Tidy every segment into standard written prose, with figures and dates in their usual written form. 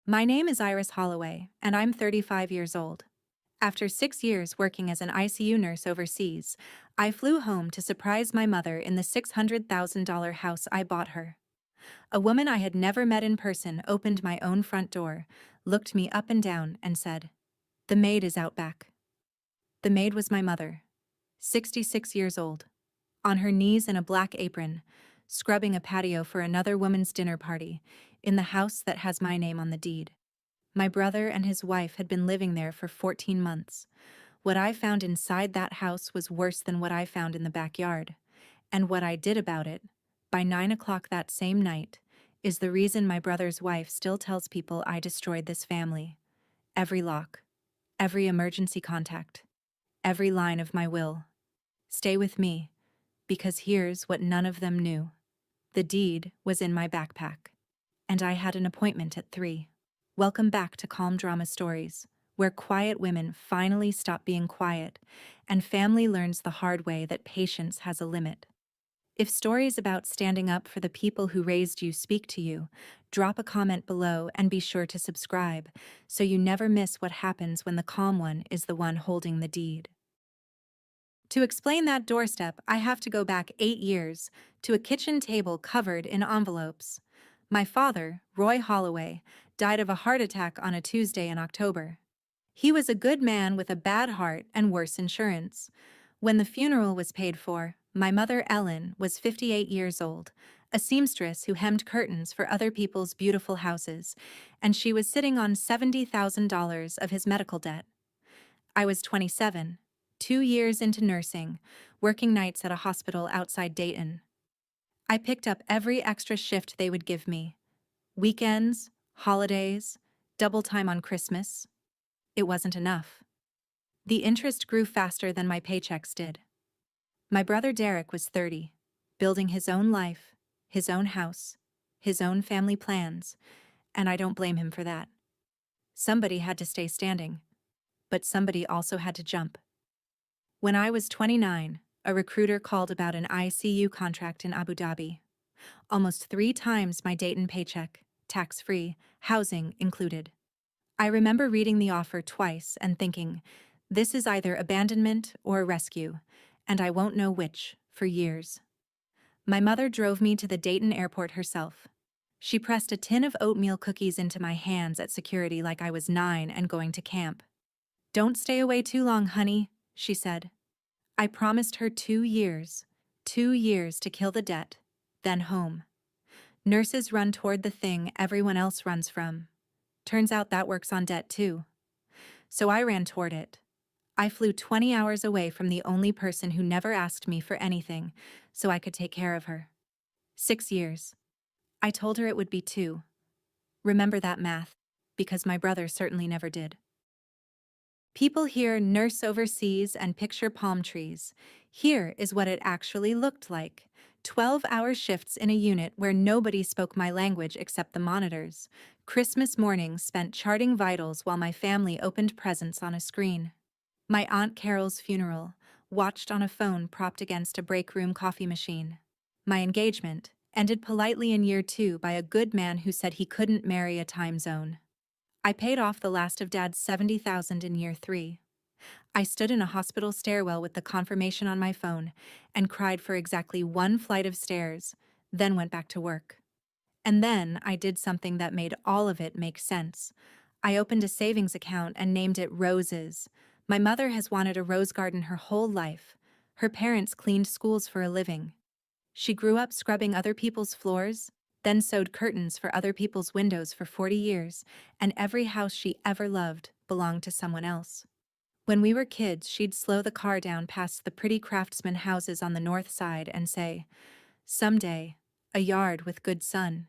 My name is Iris Holloway, and I'm 35 years old. After 6 years working as an ICU nurse overseas, I flew home to surprise my mother in the $600,000 house I bought her. A woman I had never met in person opened my own front door, looked me up and down, and said, "The maid is out back." The maid was my mother, 66 years old, on her knees in a black apron, scrubbing a patio for another woman's dinner party in the house that has my name on the deed. My brother and his wife had been living there for 14 months. What I found inside that house was worse than what I found in the backyard. And what I did about it, by 9 o'clock that same night, is the reason my brother's wife still tells people I destroyed this family. Every lock, every emergency contact, every line of my will. Stay with me, because here's what none of them knew. The deed was in my backpack, and I had an appointment at 3. Welcome back to Calm Drama Stories, where quiet women finally stop being quiet, and family learns the hard way that patience has a limit. If stories about standing up for the people who raised you speak to you, drop a comment below and be sure to subscribe, so you never miss what happens when the calm one is the one holding the deed. To explain that doorstep, I have to go back 8 years, to a kitchen table covered in envelopes. My father, Roy Holloway, died of a heart attack on a Tuesday in October. He was a good man with a bad heart and worse insurance. When the funeral was paid for, my mother Ellen was 58 years old, a seamstress who hemmed curtains for other people's beautiful houses, and she was sitting on $70,000 of his medical debt. I was 27, 2 years into nursing, working nights at a hospital outside Dayton. I picked up every extra shift they would give me. Weekends, holidays, double time on Christmas. It wasn't enough. The interest grew faster than my paychecks did. My brother Derek was 30, building his own life, his own house, his own family plans, and I don't blame him for that. Somebody had to stay standing, but somebody also had to jump. When I was 29, a recruiter called about an ICU contract in Abu Dhabi. Almost 3 times my Dayton paycheck, tax-free, housing included. I remember reading the offer twice and thinking, this is either abandonment or a rescue, and I won't know which for years. My mother drove me to the Dayton airport herself. She pressed a tin of oatmeal cookies into my hands at security like I was 9 and going to camp. "Don't stay away too long, honey," she said. I promised her 2 years, 2 years to kill the debt, then home. Nurses run toward the thing everyone else runs from. Turns out that works on debt too. So I ran toward it. I flew 20 hours away from the only person who never asked me for anything, so I could take care of her. 6 years. I told her it would be 2. Remember that math, because my brother certainly never did. People hear nurse overseas and picture palm trees. Here is what it actually looked like. 12-hour shifts in a unit where nobody spoke my language except the monitors. Christmas mornings spent charting vitals while my family opened presents on a screen. My Aunt Carol's funeral, watched on a phone propped against a break room coffee machine. My engagement, ended politely in year 2 by a good man who said he couldn't marry a time zone. I paid off the last of Dad's $70,000 in year 3. I stood in a hospital stairwell with the confirmation on my phone and cried for exactly 1 flight of stairs, then went back to work. And then I did something that made all of it make sense. I opened a savings account and named it Roses. My mother has wanted a rose garden her whole life. Her parents cleaned schools for a living. She grew up scrubbing other people's floors, then sewed curtains for other people's windows for 40 years, and every house she ever loved belonged to someone else. When we were kids, she'd slow the car down past the pretty craftsman houses on the north side and say, "Someday, a yard with good sun."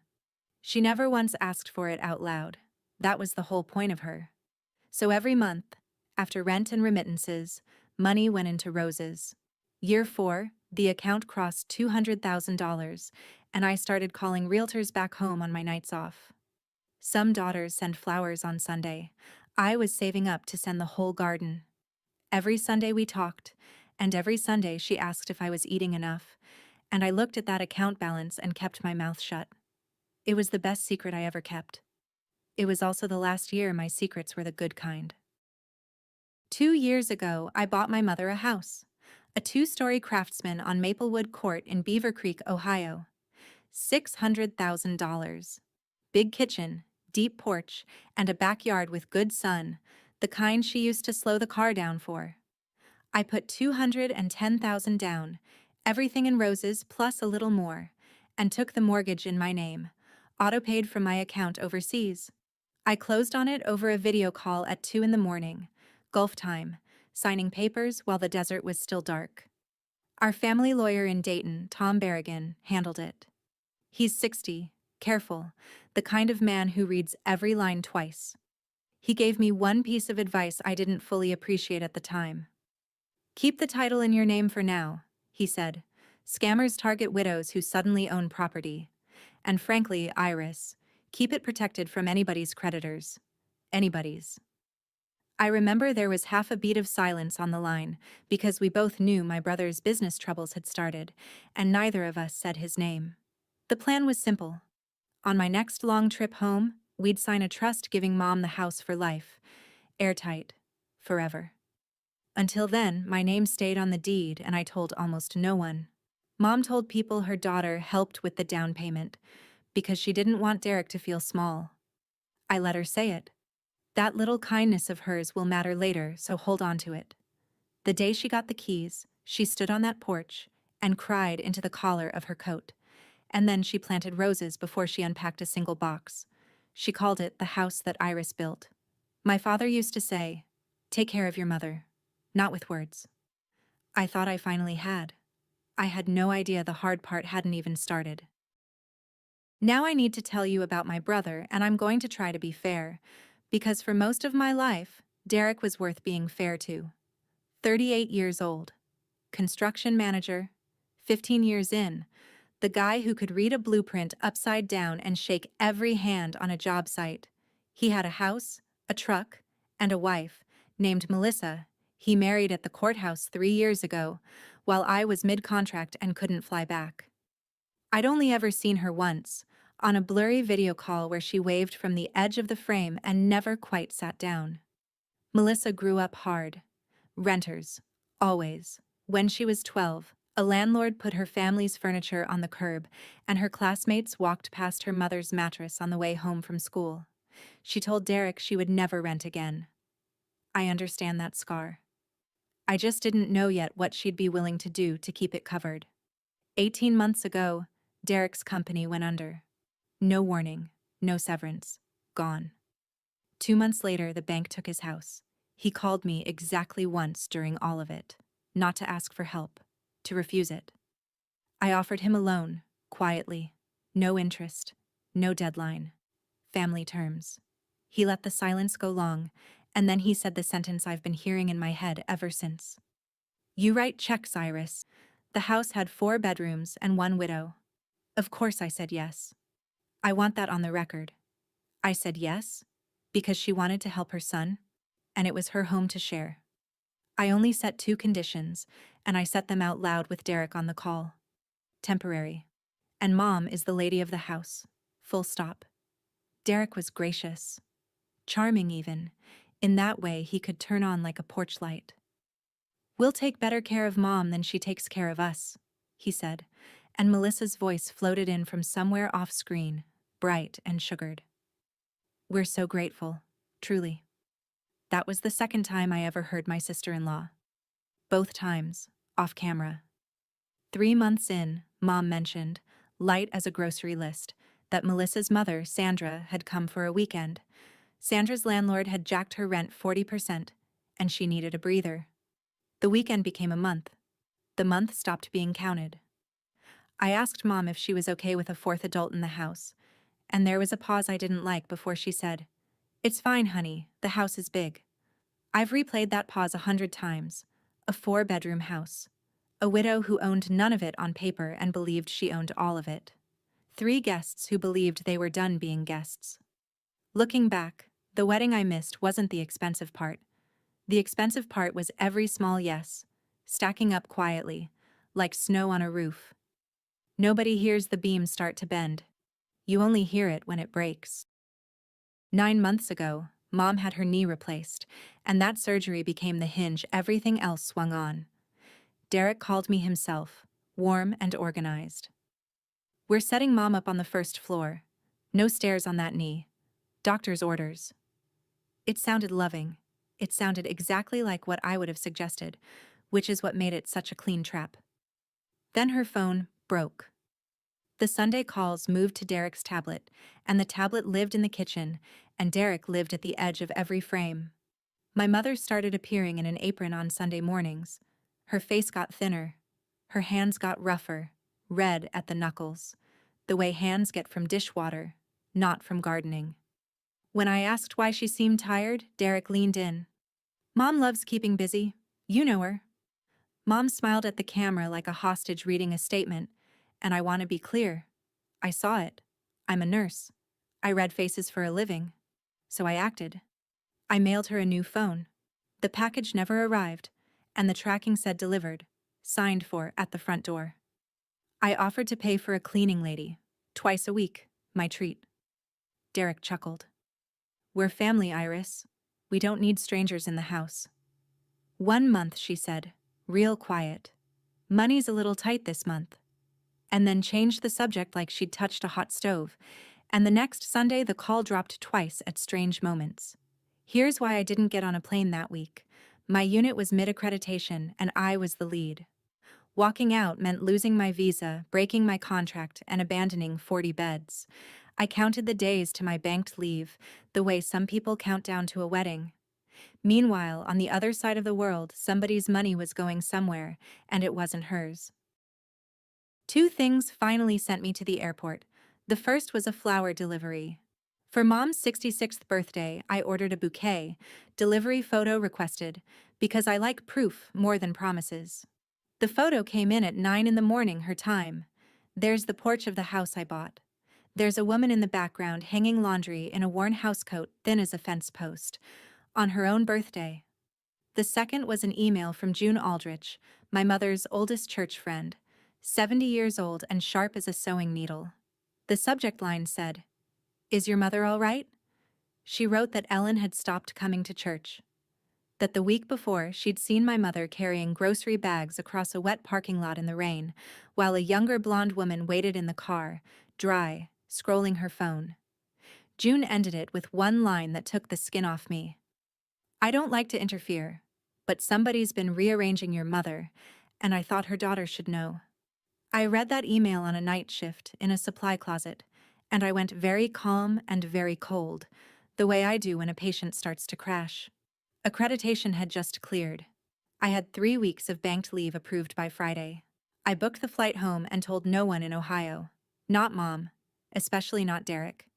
She never once asked for it out loud. That was the whole point of her. So every month, after rent and remittances, money went into Roses. Year 4, the account crossed $200,000, and I started calling realtors back home on my nights off. Some daughters send flowers on Sunday. I was saving up to send the whole garden. Every Sunday we talked, and every Sunday she asked if I was eating enough, and I looked at that account balance and kept my mouth shut. It was the best secret I ever kept. It was also the last year my secrets were the good kind. 2 years ago, I bought my mother a house. A two-story craftsman on Maplewood Court in Beaver Creek, Ohio. $600,000. Big kitchen, deep porch, and a backyard with good sun, the kind she used to slow the car down for. I put $210,000 down, everything in roses plus a little more, and took the mortgage in my name, auto-paid from my account overseas. I closed on it over a video call at 2 in the morning, Gulf time, signing papers while the desert was still dark. Our family lawyer in Dayton, Tom Berrigan, handled it. He's 60, careful, the kind of man who reads every line twice. He gave me one piece of advice I didn't fully appreciate at the time. Keep the title in your name for now, he said. Scammers target widows who suddenly own property. And frankly, Iris, keep it protected from anybody's creditors. Anybody's. I remember there was half a beat of silence on the line, because we both knew my brother's business troubles had started, and neither of us said his name. The plan was simple. On my next long trip home, we'd sign a trust giving Mom the house for life. Airtight. Forever. Until then, my name stayed on the deed and I told almost no one. Mom told people her daughter helped with the down payment, because she didn't want Derek to feel small. I let her say it. That little kindness of hers will matter later, so hold on to it. The day she got the keys, she stood on that porch and cried into the collar of her coat. And then she planted roses before she unpacked a single box. She called it the house that Iris built. My father used to say, "Take care of your mother." Not with words. I thought I finally had. I had no idea the hard part hadn't even started. Now I need to tell you about my brother, and I'm going to try to be fair, because for most of my life, Derek was worth being fair to. 38 years old. Construction manager. 15 years in. The guy who could read a blueprint upside down and shake every hand on a job site. He had a house, a truck, and a wife, named Melissa. He married at the courthouse 3 years ago, while I was mid-contract and couldn't fly back. I'd only ever seen her once, on a blurry video call where she waved from the edge of the frame and never quite sat down. Melissa grew up hard. Renters. Always. When she was 12, a landlord put her family's furniture on the curb, and her classmates walked past her mother's mattress on the way home from school. She told Derek she would never rent again. I understand that scar. I just didn't know yet what she'd be willing to do to keep it covered. 18 months ago, Derek's company went under. No warning, no severance, gone. 2 months later, the bank took his house. He called me exactly once during all of it, not to ask for help, to refuse it. I offered him a loan, quietly, no interest, no deadline, family terms. He let the silence go long, and then he said the sentence I've been hearing in my head ever since. You write checks, Iris. The house had 4 bedrooms and 1 widow. Of course I said yes. I want that on the record. I said yes, because she wanted to help her son, and it was her home to share. I only set 2 conditions, and I set them out loud with Derek on the call. Temporary. And Mom is the lady of the house. Full stop. Derek was gracious. Charming even. In that way he could turn on like a porch light. We'll take better care of Mom than she takes care of us, he said, and Melissa's voice floated in from somewhere off-screen, bright and sugared. We're so grateful, truly. That was the second time I ever heard my sister-in-law. Both times, off camera. 3 months in, Mom mentioned, light as a grocery list, that Melissa's mother, Sandra, had come for a weekend. Sandra's landlord had jacked her rent 40%, and she needed a breather. The weekend became a month. The month stopped being counted. I asked Mom if she was okay with a 4th adult in the house, and there was a pause I didn't like before she said, "It's fine, honey, the house is big." I've replayed that pause 100 times. A 4-bedroom house. A widow who owned none of it on paper and believed she owned all of it. 3 guests who believed they were done being guests. Looking back, the wedding I missed wasn't the expensive part. The expensive part was every small yes, stacking up quietly, like snow on a roof. Nobody hears the beam start to bend. You only hear it when it breaks. 9 months ago, Mom had her knee replaced, and that surgery became the hinge everything else swung on. Derek called me himself, warm and organized. "We're setting Mom up on the first floor. No stairs on that knee. Doctor's orders." It sounded loving. It sounded exactly like what I would have suggested, which is what made it such a clean trap. Then her phone broke. The Sunday calls moved to Derek's tablet, and the tablet lived in the kitchen, and Derek lived at the edge of every frame. My mother started appearing in an apron on Sunday mornings. Her face got thinner. Her hands got rougher, red at the knuckles, the way hands get from dishwater, not from gardening. When I asked why she seemed tired, Derek leaned in. "Mom loves keeping busy. You know her." Mom smiled at the camera like a hostage reading a statement, and I want to be clear. I saw it. I'm a nurse. I read faces for a living. So I acted. I mailed her a new phone. The package never arrived, and the tracking said delivered, signed for at the front door. I offered to pay for a cleaning lady, twice a week, my treat. Derek chuckled. "We're family, Iris. We don't need strangers in the house." 1 month, she said, real quiet. "Money's a little tight this month." And then changed the subject like she'd touched a hot stove, and the next Sunday the call dropped twice at strange moments. Here's why I didn't get on a plane that week. My unit was mid-accreditation, and I was the lead. Walking out meant losing my visa, breaking my contract, and abandoning 40 beds. I counted the days to my banked leave, the way some people count down to a wedding. Meanwhile, on the other side of the world, somebody's money was going somewhere, and it wasn't hers. 2 things finally sent me to the airport. The first was a flower delivery. For Mom's 66th birthday, I ordered a bouquet, delivery photo requested, because I like proof more than promises. The photo came in at 9 in the morning her time. There's the porch of the house I bought. There's a woman in the background hanging laundry in a worn housecoat thin as a fence post, on her own birthday. The second was an email from June Aldrich, my mother's oldest church friend, 70 years old and sharp as a sewing needle. The subject line said, "Is your mother all right?" She wrote that Ellen had stopped coming to church. That the week before she'd seen my mother carrying grocery bags across a wet parking lot in the rain, while a younger blonde woman waited in the car, dry, scrolling her phone. June ended it with one line that took the skin off me. "I don't like to interfere, but somebody's been rearranging your mother, and I thought her daughter should know." I read that email on a night shift in a supply closet, and I went very calm and very cold, the way I do when a patient starts to crash. Accreditation had just cleared. I had 3 weeks of banked leave approved by Friday. I booked the flight home and told no one in Ohio. Not Mom, especially not Derek.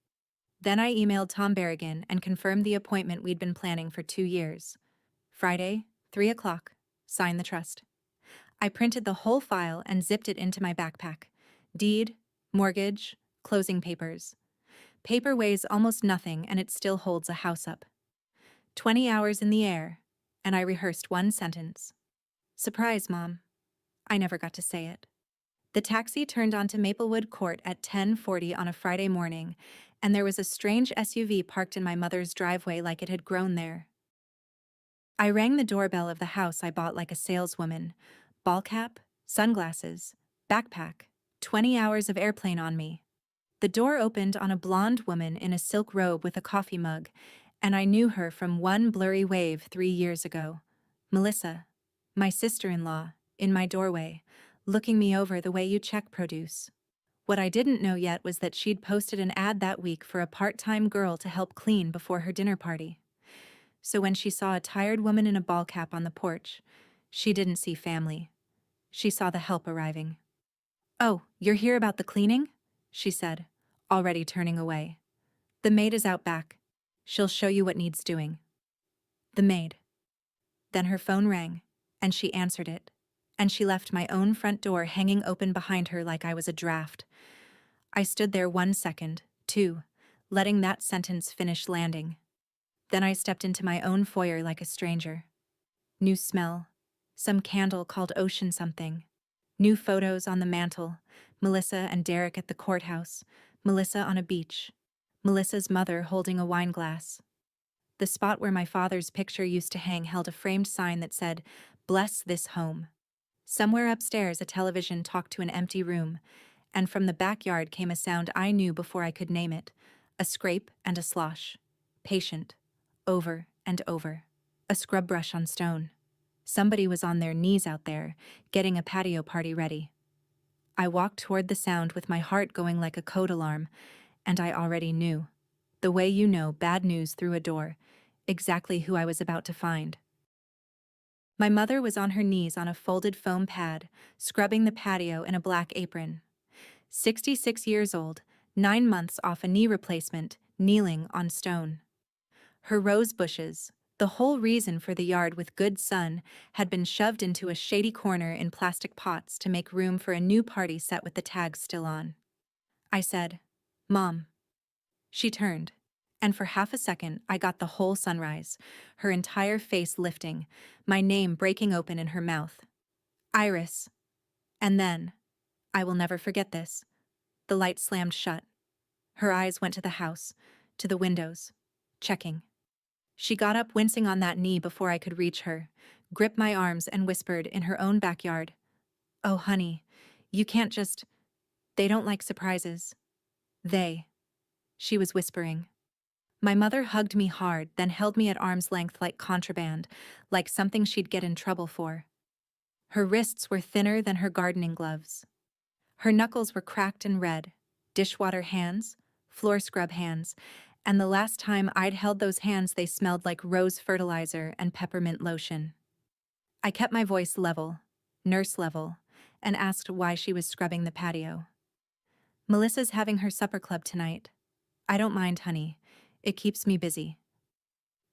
Then I emailed Tom Berrigan and confirmed the appointment we'd been planning for 2 years. Friday, 3 o'clock. Sign the trust. I printed the whole file and zipped it into my backpack. Deed, mortgage, closing papers. Paper weighs almost nothing and it still holds a house up. 20 hours in the air, and I rehearsed one sentence. "Surprise, Mom." I never got to say it. The taxi turned onto Maplewood Court at 10:40 on a Friday morning, and there was a strange SUV parked in my mother's driveway like it had grown there. I rang the doorbell of the house I bought like a saleswoman. Ball cap, sunglasses, backpack, 20 hours of airplane on me. The door opened on a blonde woman in a silk robe with a coffee mug, and I knew her from one blurry wave 3 years ago. Melissa, my sister-in-law, in my doorway, looking me over the way you check produce. What I didn't know yet was that she'd posted an ad that week for a part-time girl to help clean before her dinner party. So when she saw a tired woman in a ball cap on the porch, she didn't see family. She saw the help arriving. "Oh, you're here about the cleaning?" she said, already turning away. "The maid is out back. She'll show you what needs doing." The maid. Then her phone rang, and she answered it, and she left my own front door hanging open behind her like I was a draft. I stood there 1 second, 2, letting that sentence finish landing. Then I stepped into my own foyer like a stranger. New smell. Some candle called ocean something. New photos on the mantle. Melissa and Derek at the courthouse. Melissa on a beach. Melissa's mother holding a wine glass. The spot where my father's picture used to hang held a framed sign that said, "Bless this home." Somewhere upstairs, a television talked to an empty room, and from the backyard came a sound I knew before I could name it, a scrape and a slosh. Patient. Over and over. A scrub brush on stone. Somebody was on their knees out there, getting a patio party ready. I walked toward the sound with my heart going like a code alarm, and I already knew. The way you know bad news through a door, exactly who I was about to find. My mother was on her knees on a folded foam pad, scrubbing the patio in a black apron. 66 years old, 9 months off a knee replacement, kneeling on stone. Her rose bushes, the whole reason for the yard with good sun, had been shoved into a shady corner in plastic pots to make room for a new party set with the tags still on. I said, "Mom." She turned, and for half a second I got the whole sunrise, her entire face lifting, my name breaking open in her mouth. Iris. And then, I will never forget this, the light slammed shut. Her eyes went to the house, to the windows, checking. She got up wincing on that knee before I could reach her, gripped my arms and whispered in her own backyard, "Oh, honey, you can't just... They don't like surprises." They. She was whispering. My mother hugged me hard, then held me at arm's length like contraband, like something she'd get in trouble for. Her wrists were thinner than her gardening gloves. Her knuckles were cracked and red, dishwater hands, floor scrub hands, and the last time I'd held those hands they smelled like rose fertilizer and peppermint lotion. I kept my voice level, nurse level, and asked why she was scrubbing the patio. "Melissa's having her supper club tonight. I don't mind, honey. It keeps me busy."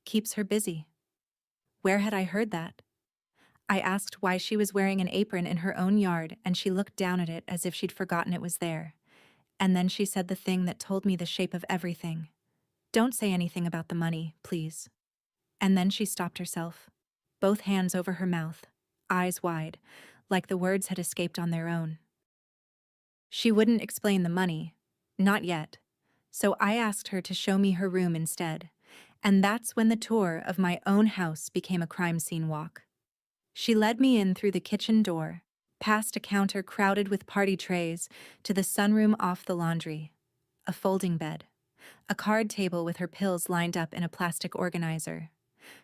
Keeps her busy. Where had I heard that? I asked why she was wearing an apron in her own yard, and she looked down at it as if she'd forgotten it was there. And then she said the thing that told me the shape of everything. "Don't say anything about the money, please." And then she stopped herself, both hands over her mouth, eyes wide, like the words had escaped on their own. She wouldn't explain the money, not yet, so I asked her to show me her room instead, and that's when the tour of my own house became a crime scene walk. She led me in through the kitchen door, past a counter crowded with party trays, to the sunroom off the laundry. A folding bed. A card table with her pills lined up in a plastic organizer.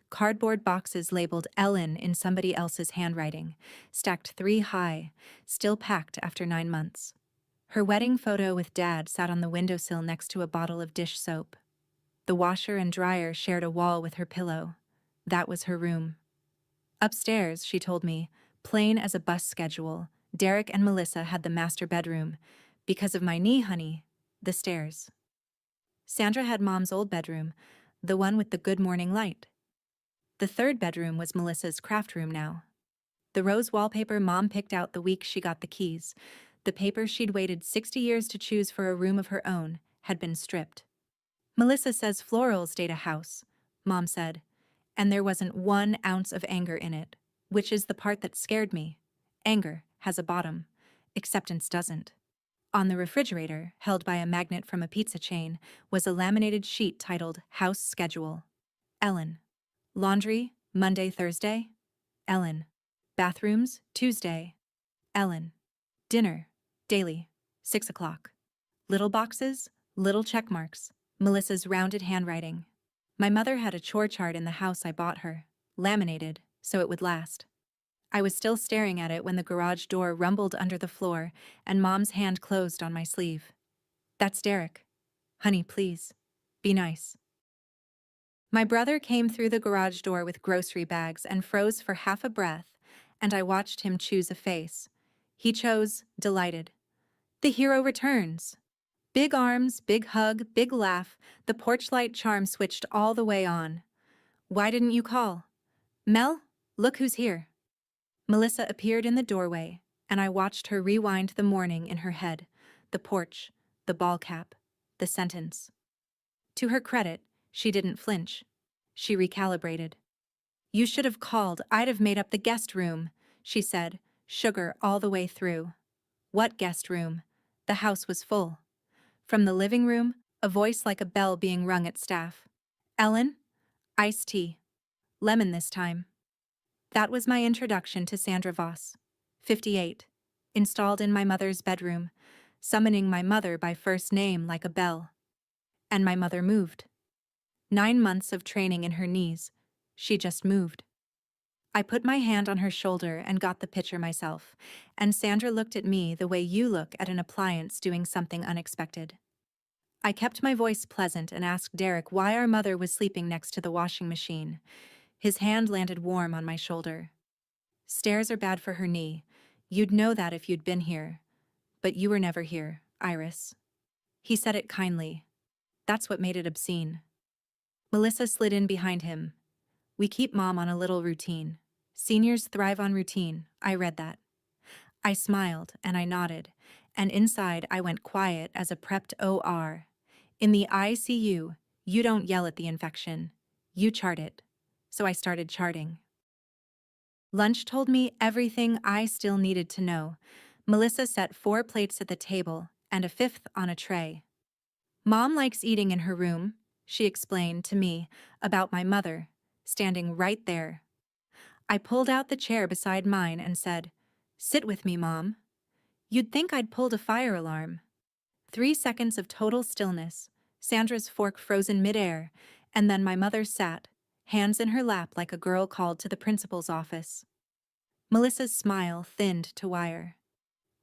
Cardboard boxes labeled Ellen in somebody else's handwriting, stacked 3 high, still packed after 9 months. Her wedding photo with Dad sat on the windowsill next to a bottle of dish soap. The washer and dryer shared a wall with her pillow. That was her room. Upstairs, she told me, plain as a bus schedule, Derek and Melissa had the master bedroom. Because of my knee, honey, the stairs. Sandra had Mom's old bedroom, the one with the good morning light. The third bedroom was Melissa's craft room now. The rose wallpaper Mom picked out the week she got the keys, the paper she'd waited 60 years to choose for a room of her own, had been stripped. "Melissa says florals date a house," Mom said, and there wasn't 1 ounce of anger in it, which is the part that scared me. Anger has a bottom. Acceptance doesn't. On the refrigerator, held by a magnet from a pizza chain, was a laminated sheet titled House Schedule. Ellen. Laundry, Monday, Thursday. Ellen. Bathrooms, Tuesday. Ellen. Dinner, daily, 6 o'clock. Little boxes, little check marks, Melissa's rounded handwriting. My mother had a chore chart in the house I bought her, laminated, so it would last. I was still staring at it when the garage door rumbled under the floor and Mom's hand closed on my sleeve. "That's Derek. Honey, please. Be nice." My brother came through the garage door with grocery bags and froze for half a breath, and I watched him choose a face. He chose, delighted. The hero returns. Big arms, big hug, big laugh, the porch light charm switched all the way on. "Why didn't you call? Mel, look who's here." Melissa appeared in the doorway, and I watched her rewind the morning in her head, the porch, the ball cap, the sentence. To her credit, she didn't flinch. She recalibrated. "You should have called, I'd have made up the guest room," she said, sugar all the way through. What guest room? The house was full. From the living room, a voice like a bell being rung at staff. Ellen? Iced tea. Lemon this time. That was my introduction to Sandra Voss, 58, installed in my mother's bedroom, summoning my mother by first name like a bell. And my mother moved. 9 months of training in her knees. She just moved. I put my hand on her shoulder and got the picture myself, and Sandra looked at me the way you look at an appliance doing something unexpected. I kept my voice pleasant and asked Derek why our mother was sleeping next to the washing machine. His hand landed warm on my shoulder. Stairs are bad for her knee. You'd know that if you'd been here. But you were never here, Iris. He said it kindly. That's what made it obscene. Melissa slid in behind him. We keep Mom on a little routine. Seniors thrive on routine, I read that. I smiled and I nodded, and inside I went quiet as a prepped OR. In the ICU, you don't yell at the infection. You chart it. So I started charting. Lunch told me everything I still needed to know. Melissa set 4 plates at the table and a 5th on a tray. Mom likes eating in her room, she explained to me about my mother, standing right there. I pulled out the chair beside mine and said, "Sit with me, Mom." You'd think I'd pulled a fire alarm. 3 seconds of total stillness, Sandra's fork frozen midair, and then my mother sat, hands in her lap like a girl called to the principal's office. Melissa's smile thinned to wire.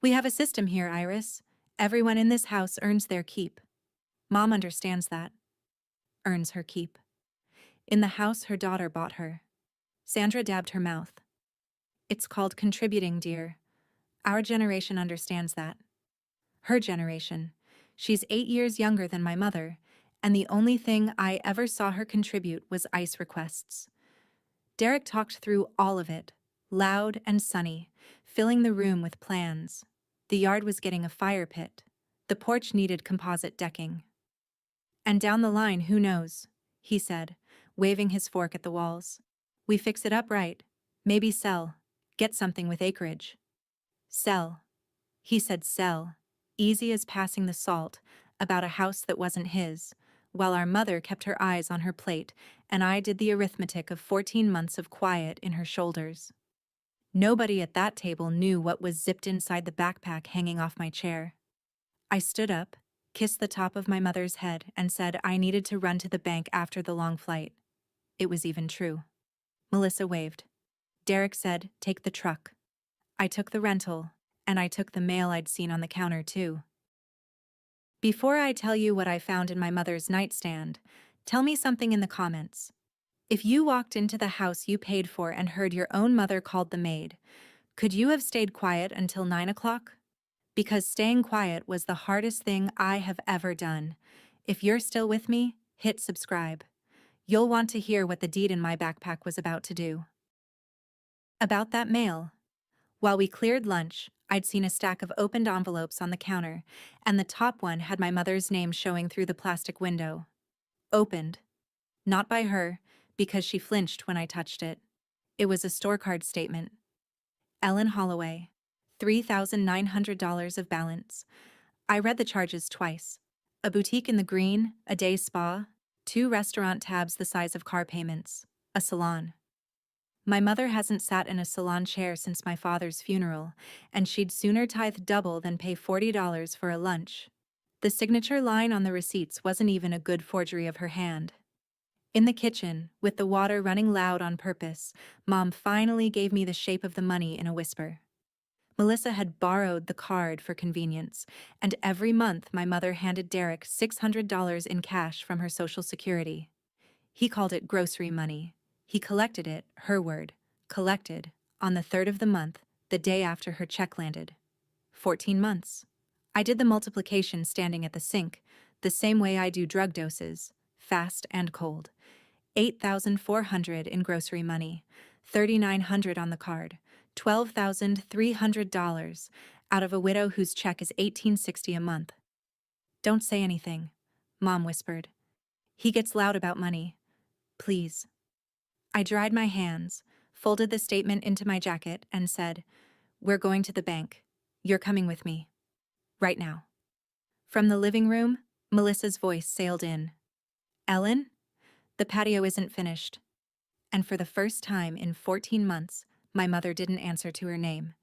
We have a system here, Iris. Everyone in this house earns their keep. Mom understands that. Earns her keep. In the house her daughter bought her. Sandra dabbed her mouth. It's called contributing, dear. Our generation understands that. Her generation. She's 8 years younger than my mother, and the only thing I ever saw her contribute was ice requests. Derek talked through all of it, loud and sunny, filling the room with plans. The yard was getting a fire pit. The porch needed composite decking. And down the line, who knows, he said, waving his fork at the walls. We fix it up right. Maybe sell. Get something with acreage. Sell. He said sell, easy as passing the salt, about a house that wasn't his, while our mother kept her eyes on her plate and I did the arithmetic of 14 months of quiet in her shoulders. Nobody at that table knew what was zipped inside the backpack hanging off my chair. I stood up, kissed the top of my mother's head, and said I needed to run to the bank after the long flight. It was even true. Melissa waved. Derek said, take the truck. I took the rental, and I took the mail I'd seen on the counter too. Before I tell you what I found in my mother's nightstand, tell me something in the comments. If you walked into the house you paid for and heard your own mother called the maid, could you have stayed quiet until 9 o'clock? Because staying quiet was the hardest thing I have ever done. If you're still with me, hit subscribe. You'll want to hear what the deed in my backpack was about to do. About that mail. While we cleared lunch, I'd seen a stack of opened envelopes on the counter, and the top one had my mother's name showing through the plastic window. Opened. Not by her, because she flinched when I touched it. It was a store card statement. Ellen Holloway. $3,900 of balance. I read the charges twice. A boutique in the green, a day spa, 2 restaurant tabs the size of car payments, a salon. My mother hasn't sat in a salon chair since my father's funeral, and she'd sooner tithe double than pay $40 for a lunch. The signature line on the receipts wasn't even a good forgery of her hand. In the kitchen, with the water running loud on purpose, Mom finally gave me the shape of the money in a whisper. Melissa had borrowed the card for convenience, and every month my mother handed Derek $600 in cash from her Social Security. He called it grocery money. He collected it, her word, collected, on the 3rd of the month, the day after her check landed. 14 months. I did the multiplication standing at the sink, the same way I do drug doses, fast and cold. $8,400 in grocery money, $3,900 on the card, $12,300 out of a widow whose check is $1,860 a month. Don't say anything, Mom whispered. He gets loud about money. Please. I dried my hands, folded the statement into my jacket, and said, We're going to the bank. You're coming with me. Right now. From the living room, Melissa's voice sailed in. Ellen? The patio isn't finished. And for the first time in 14 months, my mother didn't answer to her name.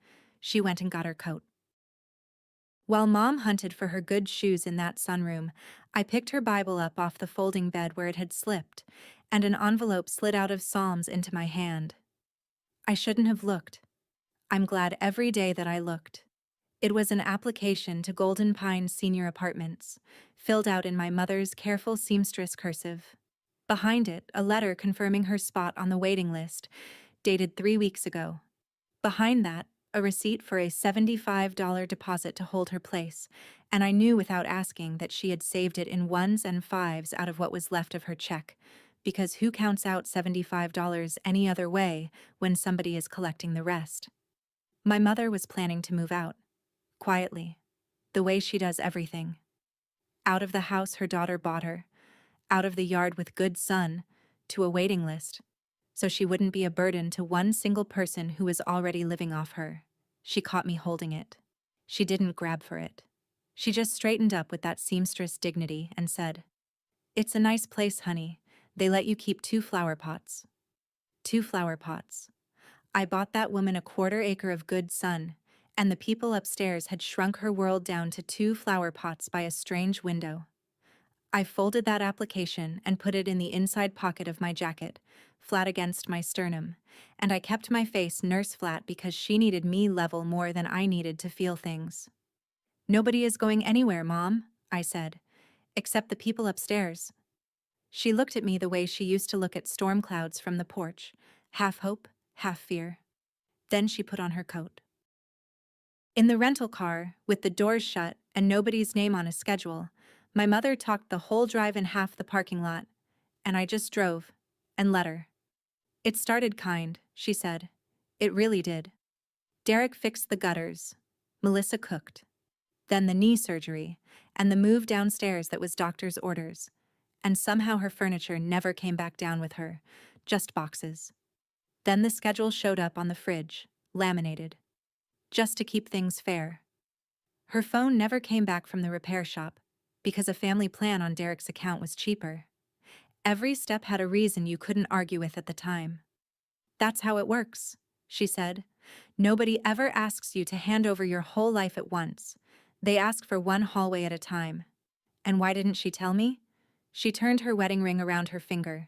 She went and got her coat. While Mom hunted for her good shoes in that sunroom, I picked her Bible up off the folding bed where it had slipped, and an envelope slid out of Psalms into my hand. I shouldn't have looked. I'm glad every day that I looked. It was an application to Golden Pines Senior Apartments, filled out in my mother's careful seamstress cursive. Behind it, a letter confirming her spot on the waiting list, dated 3 weeks ago. Behind that, a receipt for a $75 deposit to hold her place, and I knew without asking that she had saved it in ones and fives out of what was left of her check, because who counts out $75 any other way when somebody is collecting the rest? My mother was planning to move out. Quietly. The way she does everything. Out of the house her daughter bought her. Out of the yard with good sun, to a waiting list. So she wouldn't be a burden to one single person who was already living off her. She caught me holding it. She didn't grab for it. She just straightened up with that seamstress dignity and said, "It's a nice place, honey. They let you keep 2 flower pots." 2 flower pots. I bought that woman a 1/4 acre of good sun, and the people upstairs had shrunk her world down to 2 flower pots by a strange window. I folded that application and put it in the inside pocket of my jacket, flat against my sternum, and I kept my face nurse flat because she needed me level more than I needed to feel things. "Nobody is going anywhere, Mom," I said, "except the people upstairs." She looked at me the way she used to look at storm clouds from the porch, half hope, half fear. Then she put on her coat. In the rental car, with the doors shut and nobody's name on a schedule, my mother talked the whole drive and half the parking lot, and I just drove and let her. "It started kind," she said. "It really did. Derek fixed the gutters. Melissa cooked. Then the knee surgery, and the move downstairs that was doctor's orders. And somehow her furniture never came back down with her, just boxes. Then the schedule showed up on the fridge, laminated. Just to keep things fair. Her phone never came back from the repair shop, because a family plan on Derek's account was cheaper. Every step had a reason you couldn't argue with at the time. "That's how it works," she said. "Nobody ever asks you to hand over your whole life at once. They ask for one hallway at a time." And why didn't she tell me? She turned her wedding ring around her finger.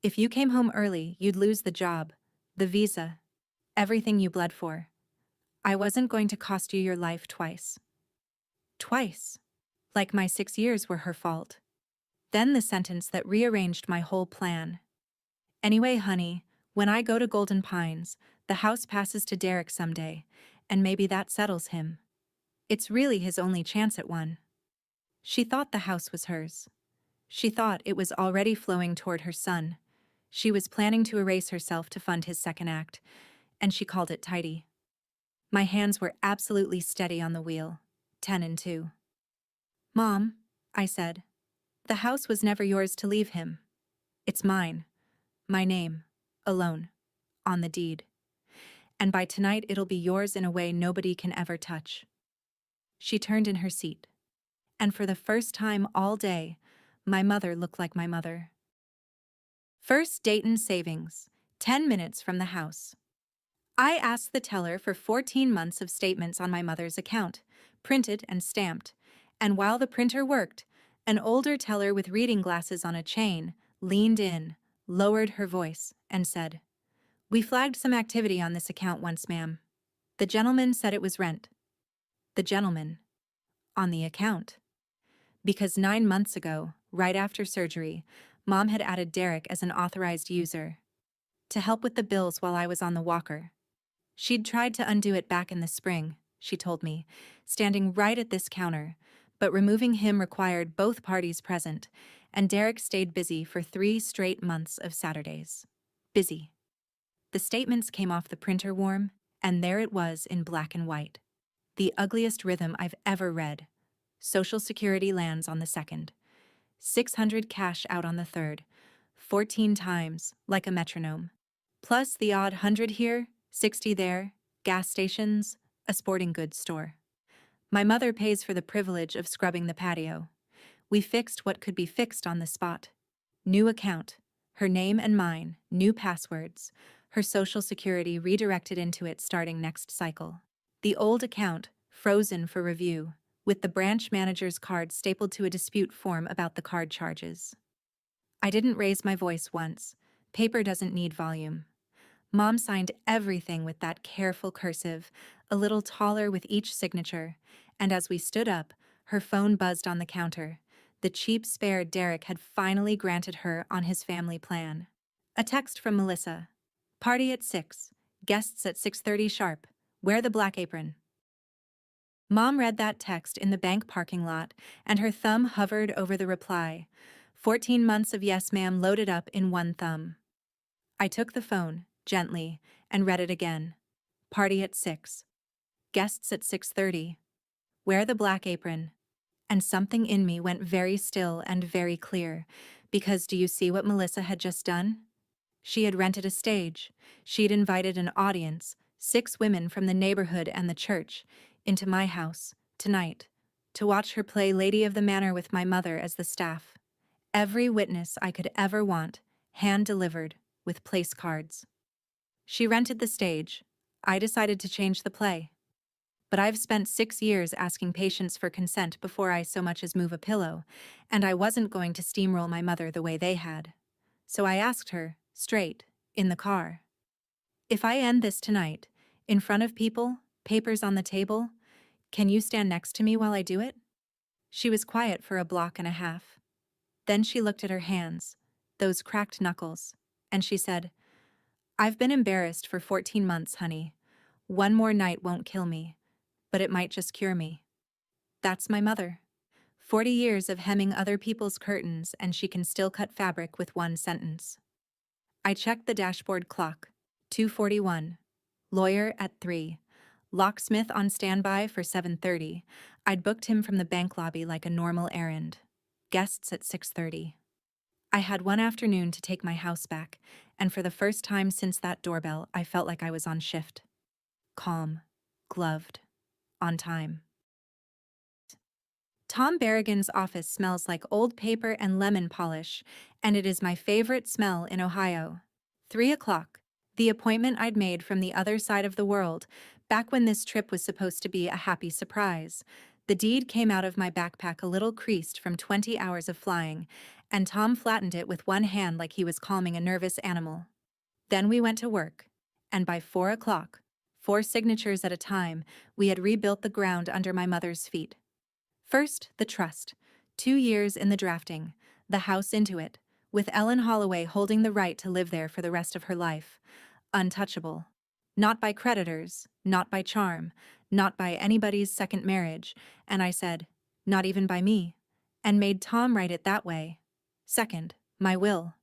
"If you came home early, you'd lose the job, the visa, everything you bled for. I wasn't going to cost you your life twice." Twice. Like my 6 years were her fault. Then the sentence that rearranged my whole plan. "Anyway, honey, when I go to Golden Pines, the house passes to Derek someday, and maybe that settles him. It's really his only chance at one." She thought the house was hers. She thought it was already flowing toward her son. She was planning to erase herself to fund his second act, and she called it tidy. My hands were absolutely steady on the wheel, 10 and 2. "Mom," I said, "the house was never yours to leave him. It's mine. My name. Alone. On the deed. And by tonight it'll be yours in a way nobody can ever touch." She turned in her seat. And for the first time all day, my mother looked like my mother. First Dayton Savings, 10 minutes from the house. I asked the teller for 14 months of statements on my mother's account, printed and stamped, and while the printer worked, an older teller with reading glasses on a chain leaned in, lowered her voice, and said, "We flagged some activity on this account once, ma'am. The gentleman said it was rent." The gentleman. On the account. Because 9 months ago, right after surgery, Mom had added Derek as an authorized user to help with the bills while I was on the walker. She'd tried to undo it back in the spring, she told me, standing right at this counter, but removing him required both parties present, and Derek stayed busy for 3 straight months of Saturdays. Busy. The statements came off the printer warm, and there it was in black and white. The ugliest rhythm I've ever read. Social Security lands on the 2nd. 600 cash out on the 3rd. 14 times, like a metronome. Plus the odd 100 here, 60 there, gas stations, a sporting goods store. My mother pays for the privilege of scrubbing the patio. We fixed what could be fixed on the spot. New account. Her name and mine, new passwords. Her social security redirected into it starting next cycle. The old account, frozen for review, with the branch manager's card stapled to a dispute form about the card charges. I didn't raise my voice once. Paper doesn't need volume. Mom signed everything with that careful cursive, a little taller with each signature, and as we stood up, her phone buzzed on the counter. The cheap spare Derek had finally granted her on his family plan. A text from Melissa. Party at 6. Guests at 6:30 sharp. Wear the black apron. Mom read that text in the bank parking lot, and her thumb hovered over the reply. 14 months of yes ma'am loaded up in one thumb. I took the phone, gently, and read it again. Party at 6. Guests at 6:30. Wear the black apron. And something in me went very still and very clear, because do you see what Melissa had just done? She had rented a stage. She'd invited an audience, 6 women from the neighborhood and the church, into my house, tonight, to watch her play Lady of the Manor with my mother as the staff. Every witness I could ever want, hand-delivered, with place cards. She rented the stage. I decided to change the play. But I've spent 6 years asking patients for consent before I so much as move a pillow, and I wasn't going to steamroll my mother the way they had. So I asked her, straight, in the car. If I end this tonight, in front of people, papers on the table, can you stand next to me while I do it? She was quiet for a block and a half. Then she looked at her hands, those cracked knuckles, and she said, I've been embarrassed for 14 months, honey. One more night won't kill me, but it might just cure me. That's my mother. 40 years of hemming other people's curtains, and she can still cut fabric with one sentence. I checked the dashboard clock. 2:41. Lawyer at 3. Locksmith on standby for 7:30. I'd booked him from the bank lobby like a normal errand. Guests at 6:30. I had one afternoon to take my house back, and for the first time since that doorbell, I felt like I was on shift. Calm. Gloved. On time. Tom Berrigan's office smells like old paper and lemon polish, and it is my favorite smell in Ohio. 3 o'clock. The appointment I'd made from the other side of the world, back when this trip was supposed to be a happy surprise. The deed came out of my backpack a little creased from 20 hours of flying, and Tom flattened it with one hand like he was calming a nervous animal. Then we went to work, and by 4 o'clock, 4 signatures at a time, we had rebuilt the ground under my mother's feet. First, the trust. 2 years in the drafting, the house into it, with Ellen Holloway holding the right to live there for the rest of her life. Untouchable. Not by creditors, not by charm, not by anybody's second marriage, and I said, not even by me, and made Tom write it that way. Second, my will.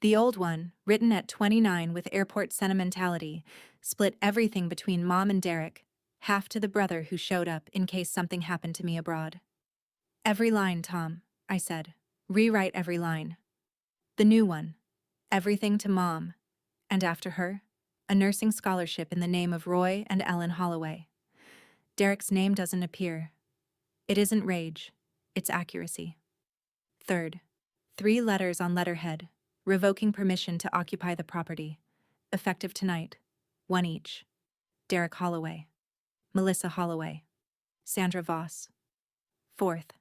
The old one, written at 29 with airport sentimentality, split everything between Mom and Derek, half to the brother who showed up in case something happened to me abroad. Every line, Tom, I said. Rewrite every line. The new one. Everything to Mom. And after her, a nursing scholarship in the name of Roy and Ellen Holloway. Derek's name doesn't appear. It isn't rage, it's accuracy. Third, 3 letters on letterhead, revoking permission to occupy the property. Effective tonight. 1 each. Derek Holloway. Melissa Holloway. Sandra Voss. Fourth,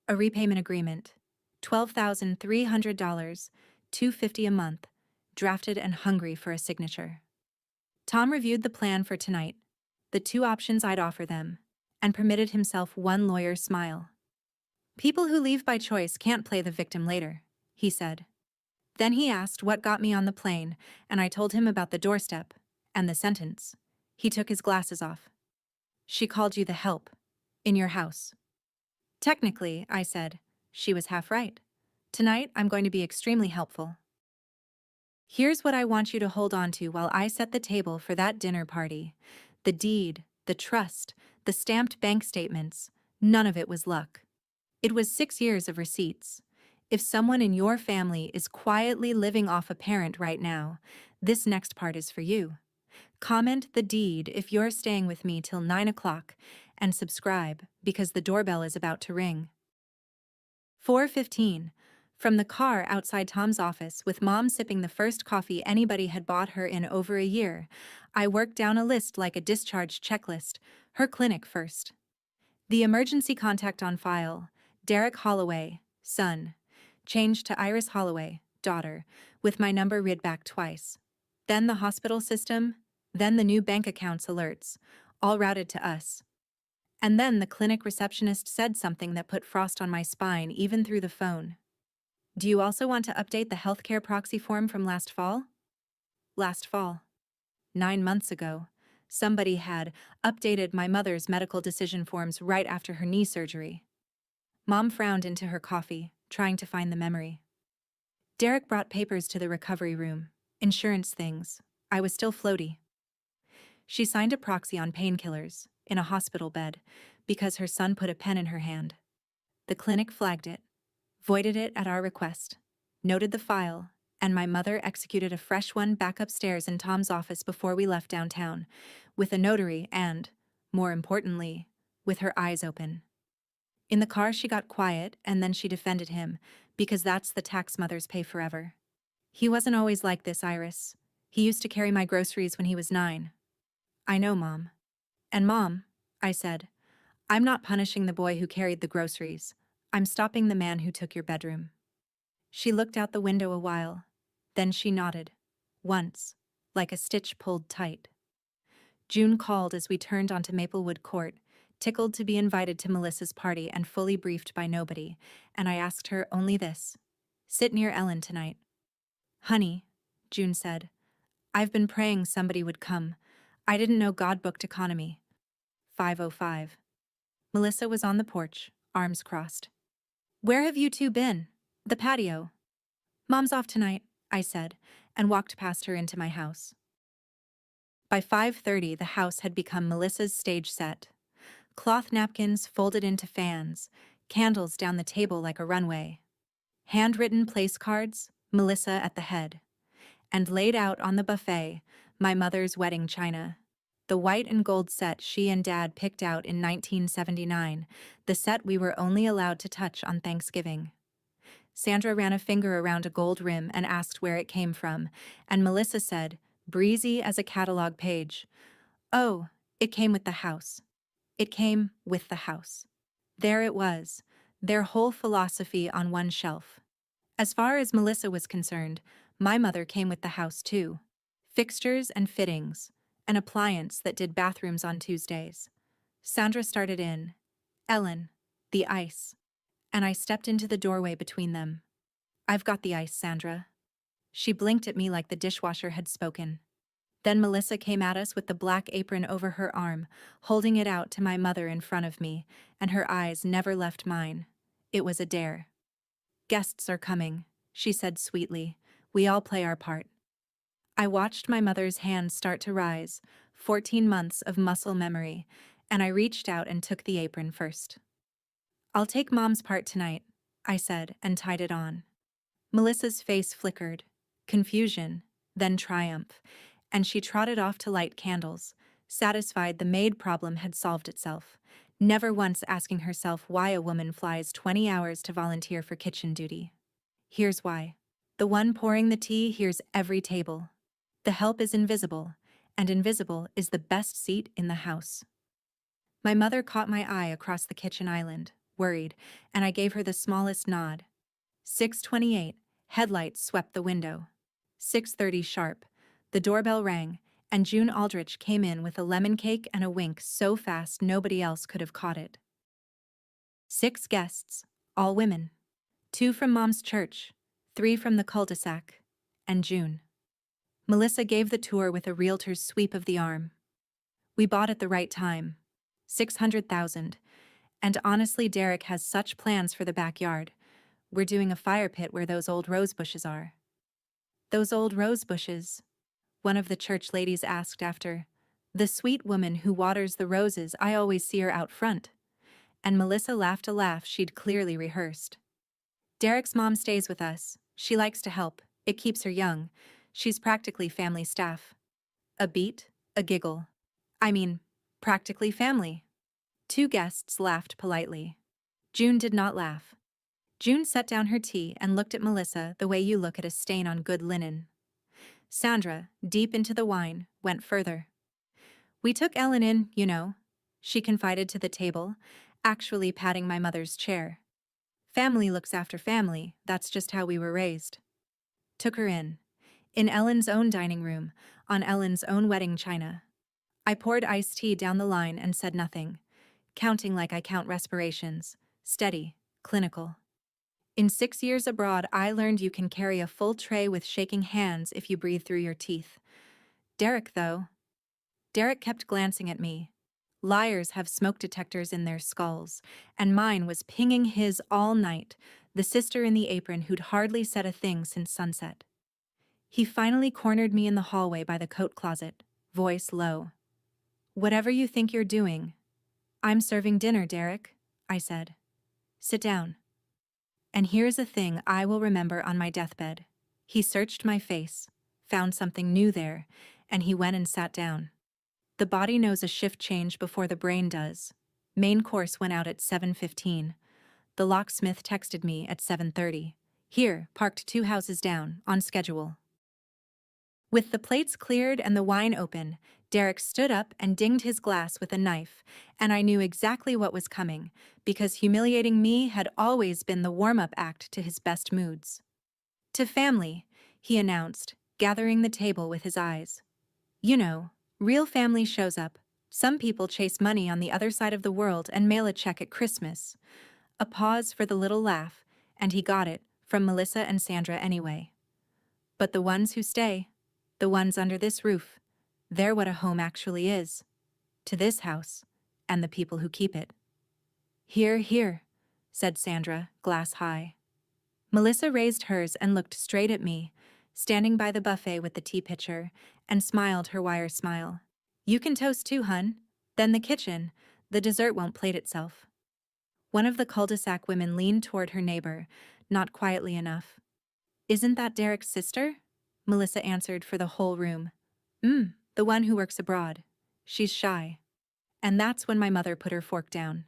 a repayment agreement. $12,300, $250 a month, drafted and hungry for a signature. Tom reviewed the plan for tonight, the 2 options I'd offer them, and permitted himself one lawyer smile. People who leave by choice can't play the victim later, he said. Then he asked what got me on the plane, and I told him about the doorstep and the sentence. He took his glasses off. She called you the help. In your house. Technically, I said, she was half right. Tonight, I'm going to be extremely helpful. Here's what I want you to hold on to while I set the table for that dinner party. The deed, the trust, the stamped bank statements, none of it was luck. It was 6 years of receipts. If someone in your family is quietly living off a parent right now, this next part is for you. Comment the deed if you're staying with me till 9 o'clock, and subscribe because the doorbell is about to ring. 4:15. From the car outside Tom's office, with Mom sipping the first coffee anybody had bought her in over a year, I worked down a list like a discharge checklist. Her clinic first. The emergency contact on file: Derek Holloway, son. Changed to Iris Holloway, daughter, with my number read back twice. Then the hospital system, then the new bank accounts alerts, all routed to us. And then the clinic receptionist said something that put frost on my spine even through the phone. Do you also want to update the healthcare proxy form from last fall? Last fall. 9 months ago. Somebody had updated my mother's medical decision forms right after her knee surgery. Mom frowned into her coffee, trying to find the memory. Derek brought papers to the recovery room. Insurance things. I was still floaty. She signed a proxy on painkillers, in a hospital bed, because her son put a pen in her hand. The clinic flagged it, voided it at our request, noted the file, and my mother executed a fresh one back upstairs in Tom's office before we left downtown, with a notary and, more importantly, with her eyes open. In the car she got quiet, and then she defended him, because that's the tax mothers pay forever. He wasn't always like this, Iris. He used to carry my groceries when he was 9. I know, Mom. And Mom, I said, I'm not punishing the boy who carried the groceries. I'm stopping the man who took your bedroom. She looked out the window a while. Then she nodded. Once, like a stitch pulled tight. June called as we turned onto Maplewood Court, tickled to be invited to Melissa's party and fully briefed by nobody, and I asked her only this. Sit near Ellen tonight. Honey, June said, I've been praying somebody would come. I didn't know God booked economy. 5:05. Melissa was on the porch, arms crossed. Where have you two been? The patio. Mom's off tonight, I said, and walked past her into my house. By 5:30, the house had become Melissa's stage set. Cloth napkins folded into fans, candles down the table like a runway. Handwritten place cards, Melissa at the head. And laid out on the buffet, my mother's wedding china. The white and gold set she and Dad picked out in 1979, the set we were only allowed to touch on Thanksgiving. Sandra ran a finger around a gold rim and asked where it came from, and Melissa said, breezy as a catalog page, "Oh, it came with the house. It came with the house." There it was, their whole philosophy on one shelf. As far as Melissa was concerned, my mother came with the house too. Fixtures and fittings, an appliance that did bathrooms on Tuesdays. Sandra started in. Ellen, the ice. And I stepped into the doorway between them. I've got the ice, Sandra. She blinked at me like the dishwasher had spoken. Then Melissa came at us with the black apron over her arm, holding it out to my mother in front of me, and her eyes never left mine. It was a dare. Guests are coming, she said sweetly. We all play our part. I watched my mother's hands start to rise, 14 months of muscle memory, and I reached out and took the apron first. I'll take Mom's part tonight, I said, and tied it on. Melissa's face flickered, confusion, then triumph, and she trotted off to light candles, satisfied the maid problem had solved itself, never once asking herself why a woman flies 20 hours to volunteer for kitchen duty. Here's why. The one pouring the tea hears every table. The help is invisible, and invisible is the best seat in the house. My mother caught my eye across the kitchen island, worried, and I gave her the smallest nod. 6:28, headlights swept the window. 6:30 sharp, the doorbell rang, and June Aldrich came in with a lemon cake and a wink so fast nobody else could have caught it. 6 guests, all women. 2 from Mom's church, 3 from the cul-de-sac, and June. Melissa gave the tour with a realtor's sweep of the arm. We bought at the right time. $600,000. And honestly, Derek has such plans for the backyard. We're doing a fire pit where those old rose bushes are. Those old rose bushes? One of the church ladies asked after. The sweet woman who waters the roses, I always see her out front. And Melissa laughed a laugh she'd clearly rehearsed. Derek's mom stays with us. She likes to help. It keeps her young. She's practically family staff. A beat, a giggle. I mean, practically family. 2 guests laughed politely. June did not laugh. June set down her tea and looked at Melissa the way you look at a stain on good linen. Sandra, deep into the wine, went further. We took Ellen in, you know, she confided to the table, actually patting my mother's chair. Family looks after family, that's just how we were raised. Took her in Ellen's own dining room, on Ellen's own wedding china. I poured iced tea down the line and said nothing, counting like I count respirations, steady, clinical. In 6 years abroad, I learned you can carry a full tray with shaking hands if you breathe through your teeth. Derek, though. Derek kept glancing at me. Liars have smoke detectors in their skulls, and mine was pinging his all night, the sister in the apron who'd hardly said a thing since sunset. He finally cornered me in the hallway by the coat closet, voice low. Whatever you think you're doing. I'm serving dinner, Derek, I said. Sit down. And here's a thing I will remember on my deathbed. He searched my face, found something new there, and he went and sat down. The body knows a shift change before the brain does. Main course went out at 7:15. The locksmith texted me at 7:30. Here, parked 2 houses down, on schedule. With the plates cleared and the wine open, Derek stood up and dinged his glass with a knife, and I knew exactly what was coming, because humiliating me had always been the warm-up act to his best moods. To family, he announced, gathering the table with his eyes. You know, real family shows up. Some people chase money on the other side of the world and mail a check at Christmas. A pause for the little laugh, and he got it, from Melissa and Sandra anyway. But the ones who stay, the ones under this roof, they're what a home actually is. To this house, and the people who keep it. Here, here, said Sandra, glass high. Melissa raised hers and looked straight at me, standing by the buffet with the tea pitcher, and smiled her wire smile. You can toast too, hun. Then the kitchen, the dessert won't plate itself. One of the cul-de-sac women leaned toward her neighbor, not quietly enough. Isn't that Derek's sister? Melissa answered for the whole room. The one who works abroad. She's shy. And that's when my mother put her fork down.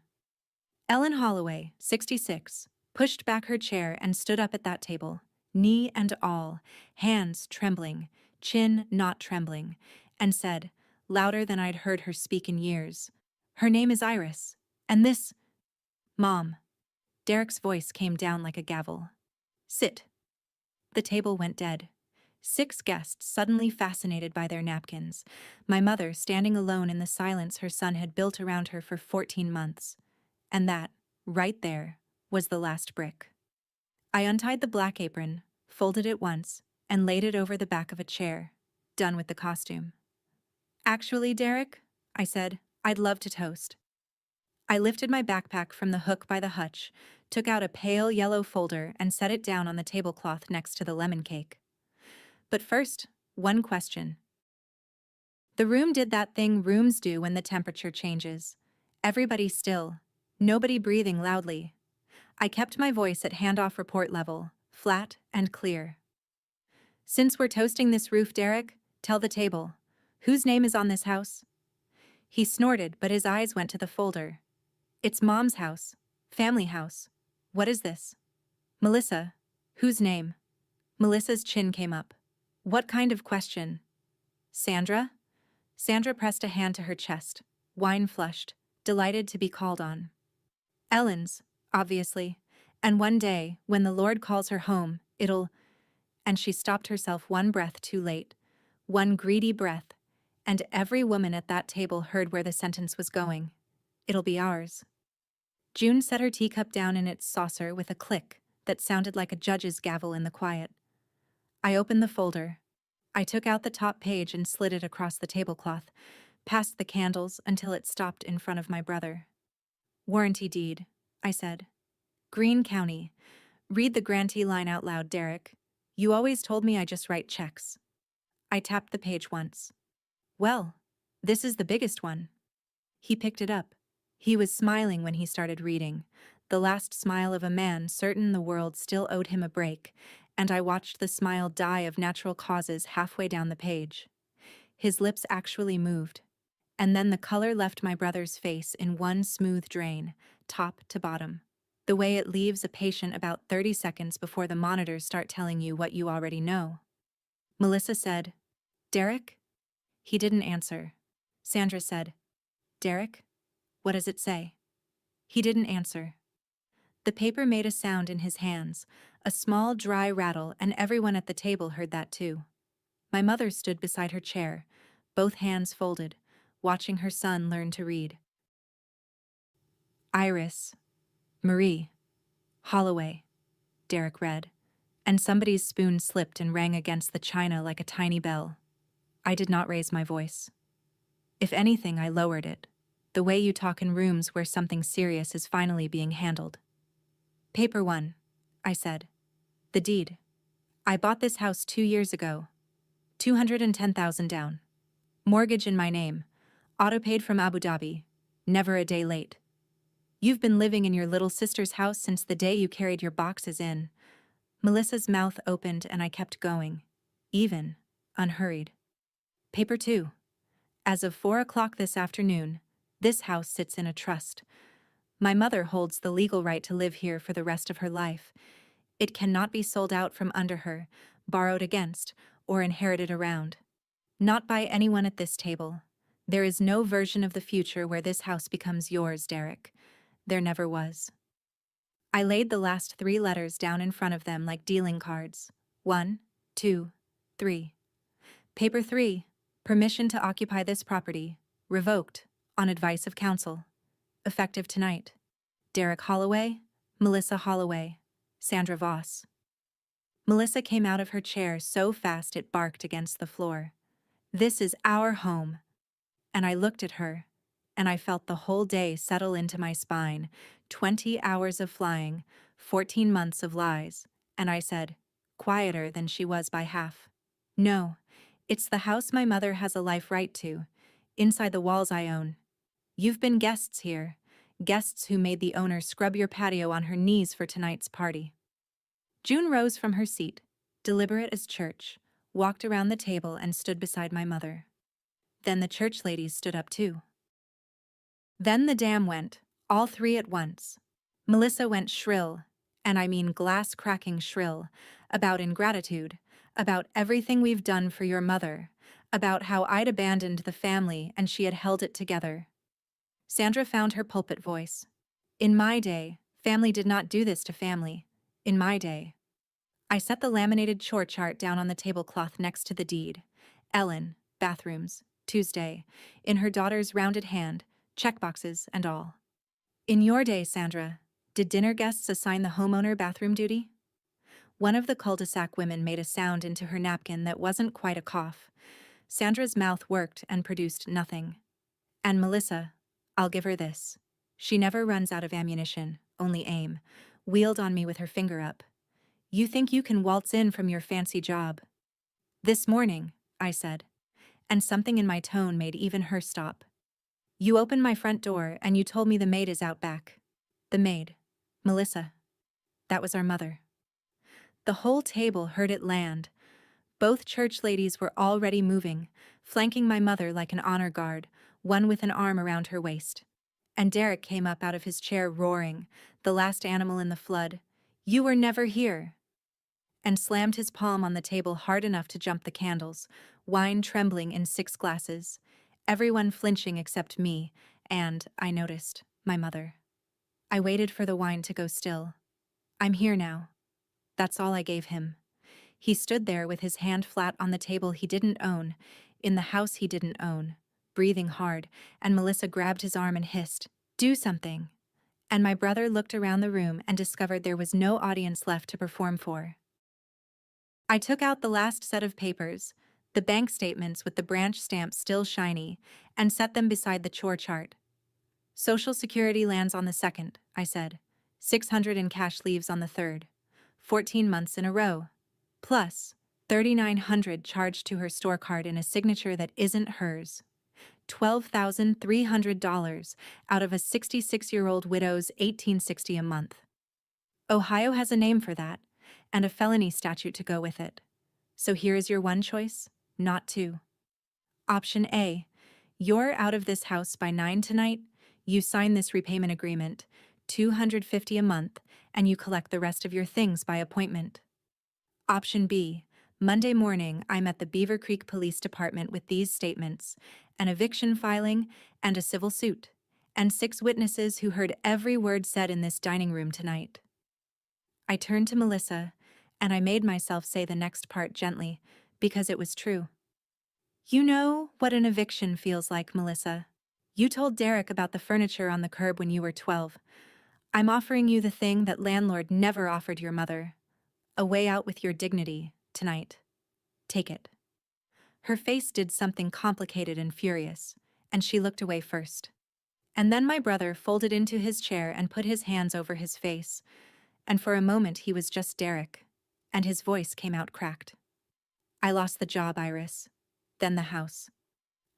Ellen Holloway, 66, pushed back her chair and stood up at that table, knee and all, hands trembling, chin not trembling, and said, louder than I'd heard her speak in years, her name is Iris, and this… Mom. Derek's voice came down like a gavel. Sit. The table went dead. 6 guests suddenly fascinated by their napkins, my mother standing alone in the silence her son had built around her for 14 months. And that, right there, was the last brick. I untied the black apron, folded it once, and laid it over the back of a chair, done with the costume. Actually, Derek, I said, I'd love to toast. I lifted my backpack from the hook by the hutch, took out a pale yellow folder and set it down on the tablecloth next to the lemon cake. But first, one question. The room did that thing rooms do when the temperature changes. Everybody still, nobody breathing loudly. I kept my voice at handoff report level, flat and clear. Since we're toasting this roof, Derek, tell the table. Whose name is on this house? He snorted, but his eyes went to the folder. It's Mom's house. Family house. What is this? Melissa. Whose name? Melissa's chin came up. What kind of question? Sandra? Sandra pressed a hand to her chest, wine-flushed, delighted to be called on. Ellen's, obviously, and one day, when the Lord calls her home, it'll… And she stopped herself one breath too late, one greedy breath, and every woman at that table heard where the sentence was going. It'll be ours. June set her teacup down in its saucer with a click that sounded like a judge's gavel in the quiet. I opened the folder. I took out the top page and slid it across the tablecloth, past the candles until it stopped in front of my brother. Warranty deed, I said. Greene County. Read the grantee line out loud, Derek. You always told me I just write checks. I tapped the page once. Well, this is the biggest one. He picked it up. He was smiling when he started reading, the last smile of a man certain the world still owed him a break, and I watched the smile die of natural causes halfway down the page. His lips actually moved, and then the color left my brother's face in one smooth drain, top to bottom. The way it leaves a patient about 30 seconds before the monitors start telling you what you already know. Melissa said, "Derek?" He didn't answer. Sandra said, "Derek? What does it say?" He didn't answer. The paper made a sound in his hands, a small dry rattle, and everyone at the table heard that too. My mother stood beside her chair, both hands folded, watching her son learn to read. Iris, Marie, Holloway, Derek read, and somebody's spoon slipped and rang against the china like a tiny bell. I did not raise my voice. If anything, I lowered it, the way you talk in rooms where something serious is finally being handled. Paper 1, I said. The deed. I bought this house 2 years ago. 210,000 down. Mortgage in my name. Auto paid from Abu Dhabi. Never a day late. You've been living in your little sister's house since the day you carried your boxes in. Melissa's mouth opened and I kept going. Even, unhurried. Paper 2. As of 4 o'clock this afternoon, this house sits in a trust. My mother holds the legal right to live here for the rest of her life. It cannot be sold out from under her, borrowed against, or inherited around. Not by anyone at this table. There is no version of the future where this house becomes yours, Derek. There never was. I laid the last 3 letters down in front of them like dealing cards. 1, 2, 3. Paper 3. Permission to occupy this property. Revoked. On advice of counsel. Effective tonight. Derek Holloway, Melissa Holloway, Sandra Voss. Melissa came out of her chair so fast it barked against the floor. This is our home. And I looked at her, and I felt the whole day settle into my spine. 20 hours of flying, 14 months of lies, and I said, quieter than she was by half. No, it's the house my mother has a life right to, inside the walls I own. You've been guests here, guests who made the owner scrub your patio on her knees for tonight's party. June rose from her seat, deliberate as church, walked around the table and stood beside my mother. Then the church ladies stood up too. Then the dam went, all 3 at once. Melissa went shrill, and I mean glass-cracking shrill, about ingratitude, about everything we've done for your mother, about how I'd abandoned the family and she had held it together. Sandra found her pulpit voice. In my day, family did not do this to family. In my day. I set the laminated chore chart down on the tablecloth next to the deed. Ellen, bathrooms, Tuesday, in her daughter's rounded hand, checkboxes and all. In your day, Sandra, did dinner guests assign the homeowner bathroom duty? One of the cul-de-sac women made a sound into her napkin that wasn't quite a cough. Sandra's mouth worked and produced nothing. And Melissa, I'll give her this. She never runs out of ammunition, only aim, wheeled on me with her finger up. You think you can waltz in from your fancy job? This morning, I said, and something in my tone made even her stop. You opened my front door and you told me the maid is out back. The maid. Melissa. That was our mother. The whole table heard it land. Both church ladies were already moving, flanking my mother like an honor guard, one with an arm around her waist. And Derek came up out of his chair roaring, the last animal in the flood. You were never here. And slammed his palm on the table hard enough to jump the candles, wine trembling in 6 glasses, everyone flinching except me, and, I noticed, my mother. I waited for the wine to go still. I'm here now. That's all I gave him. He stood there with his hand flat on the table he didn't own, in the house he didn't own, breathing hard, and Melissa grabbed his arm and hissed, "Do something." And my brother looked around the room and discovered there was no audience left to perform for. I took out the last set of papers, the bank statements with the branch stamp still shiny, and set them beside the chore chart. Social Security lands on the 2nd, I said. 600 in cash leaves on the 3rd. 14 months in a row. Plus, 3,900 charged to her store card in a signature that isn't hers. $12,300 out of a 66-year-old widow's $1,860 a month. Ohio has a name for that, and a felony statute to go with it. So here is your one choice, not 2. Option A, you're out of this house by 9 tonight, you sign this repayment agreement, $250 a month, and you collect the rest of your things by appointment. Option B, Monday morning I'm at the Beaver Creek Police Department with these statements, an eviction filing, and a civil suit, and 6 witnesses who heard every word said in this dining room tonight. I turned to Melissa, and I made myself say the next part gently, because it was true. You know what an eviction feels like, Melissa. You told Derek about the furniture on the curb when you were 12. I'm offering you the thing that landlord never offered your mother. A way out with your dignity, tonight. Take it. Her face did something complicated and furious, and she looked away first. And then my brother folded into his chair and put his hands over his face, and for a moment he was just Derek, and his voice came out cracked. I lost the job, Iris. Then the house.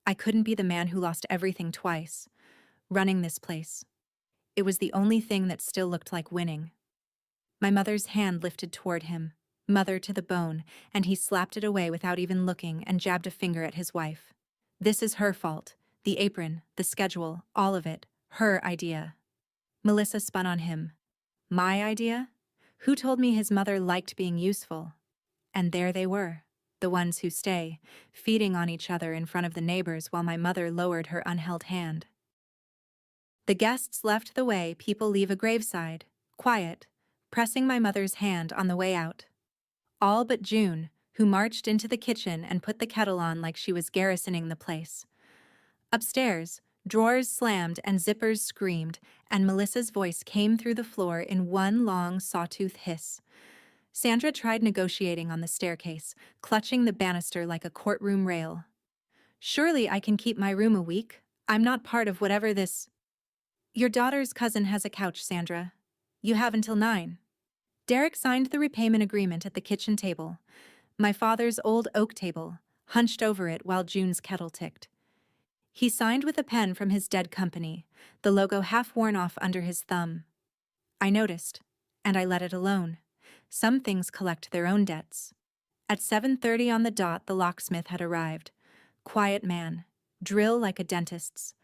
I couldn't be the man who lost everything twice, running this place. It was the only thing that still looked like winning. My mother's hand lifted toward him, mother to the bone, and he slapped it away without even looking and jabbed a finger at his wife. This is her fault. The apron, the schedule, all of it. Her idea. Melissa spun on him. My idea? Who told me his mother liked being useful? And there they were, the ones who stay, feeding on each other in front of the neighbors while my mother lowered her unheld hand. The guests left the way people leave a graveside, quiet, pressing my mother's hand on the way out. All but June, who marched into the kitchen and put the kettle on like she was garrisoning the place. Upstairs, drawers slammed and zippers screamed, and Melissa's voice came through the floor in one long sawtooth hiss. Sandra tried negotiating on the staircase, clutching the banister like a courtroom rail. Surely I can keep my room a week. I'm not part of whatever this... Your daughter's cousin has a couch, Sandra. You have until 9. Derek signed the repayment agreement at the kitchen table, my father's old oak table, hunched over it while June's kettle ticked. He signed with a pen from his dead company, the logo half worn off under his thumb. I noticed, and I let it alone. Some things collect their own debts. At 7:30 on the dot, the locksmith had arrived. Quiet man, drill like a dentist's.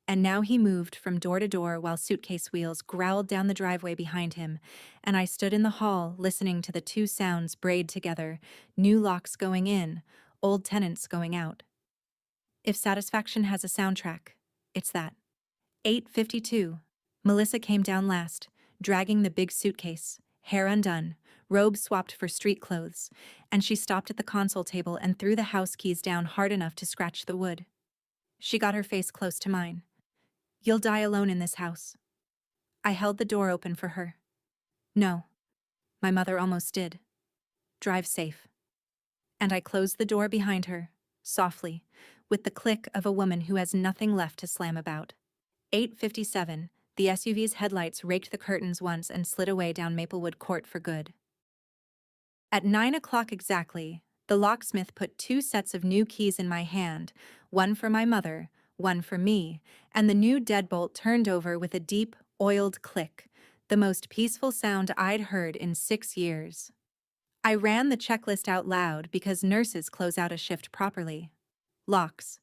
And now he moved from door to door while suitcase wheels growled down the driveway behind him, and I stood in the hall listening to the 2 sounds braid together, new locks going in, old tenants going out. If satisfaction has a soundtrack, it's that. 8:52. Melissa came down last, dragging the big suitcase, hair undone, robe swapped for street clothes, and she stopped at the console table and threw the house keys down hard enough to scratch the wood. She got her face close to mine. You'll die alone in this house. I held the door open for her. No. My mother almost did. Drive safe. And I closed the door behind her, softly, with the click of a woman who has nothing left to slam about. 8:57, the SUV's headlights raked the curtains once and slid away down Maplewood Court for good. At 9 o'clock exactly, the locksmith put 2 sets of new keys in my hand, one for my mother, one for me, and the new deadbolt turned over with a deep, oiled click, the most peaceful sound I'd heard in 6 years. I ran the checklist out loud because nurses close out a shift properly. Locks.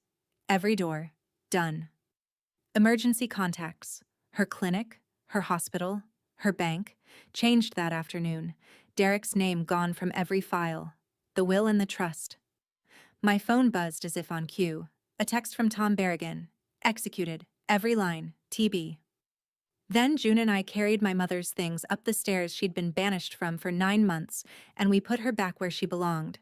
Every door. Done. Emergency contacts. Her clinic, her hospital, her bank. Changed that afternoon. Derek's name gone from every file. The will and the trust. My phone buzzed as if on cue. A text from Tom Berrigan. Executed. Every line. TB. Then June and I carried my mother's things up the stairs she'd been banished from for 9 months, and we put her back where she belonged.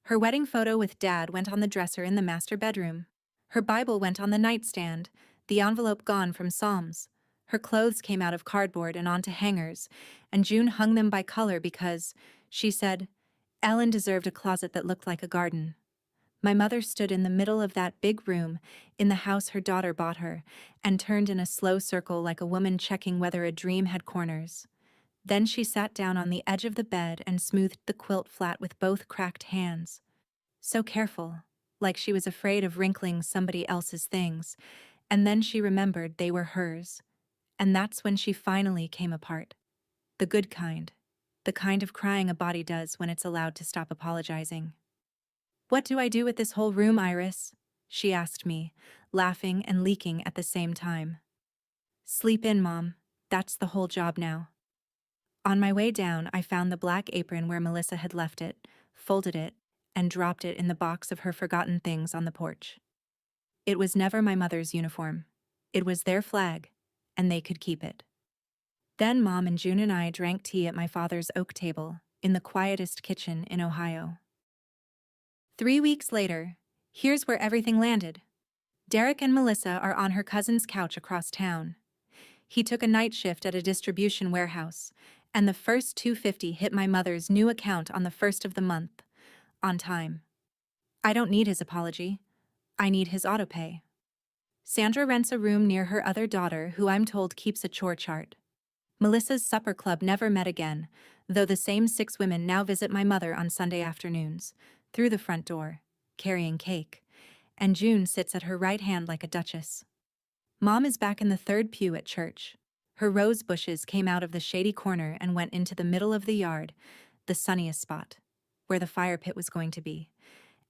Her wedding photo with Dad went on the dresser in the master bedroom. Her Bible went on the nightstand, the envelope gone from Psalms. Her clothes came out of cardboard and onto hangers, and June hung them by color because, she said, Ellen deserved a closet that looked like a garden. My mother stood in the middle of that big room, in the house her daughter bought her, and turned in a slow circle like a woman checking whether a dream had corners. Then she sat down on the edge of the bed and smoothed the quilt flat with both cracked hands. So careful, like she was afraid of wrinkling somebody else's things, and then she remembered they were hers. And that's when she finally came apart. The good kind. The kind of crying a body does when it's allowed to stop apologizing. What do I do with this whole room, Iris? She asked me, laughing and leaking at the same time. Sleep in, Mom. That's the whole job now. On my way down, I found the black apron where Melissa had left it, folded it, and dropped it in the box of her forgotten things on the porch. It was never my mother's uniform. It was their flag, and they could keep it. Then Mom and June and I drank tea at my father's oak table, in the quietest kitchen in Ohio. 3 weeks later, here's where everything landed. Derek and Melissa are on her cousin's couch across town. He took a night shift at a distribution warehouse, and the first $250 hit my mother's new account on the first of the month, on time. I don't need his apology. I need his autopay. Sandra rents a room near her other daughter, who I'm told keeps a chore chart. Melissa's supper club never met again, though the same 6 women now visit my mother on Sunday afternoons, through the front door, carrying cake, and June sits at her right hand like a duchess. Mom is back in the third pew at church. Her rose bushes came out of the shady corner and went into the middle of the yard, the sunniest spot, where the fire pit was going to be,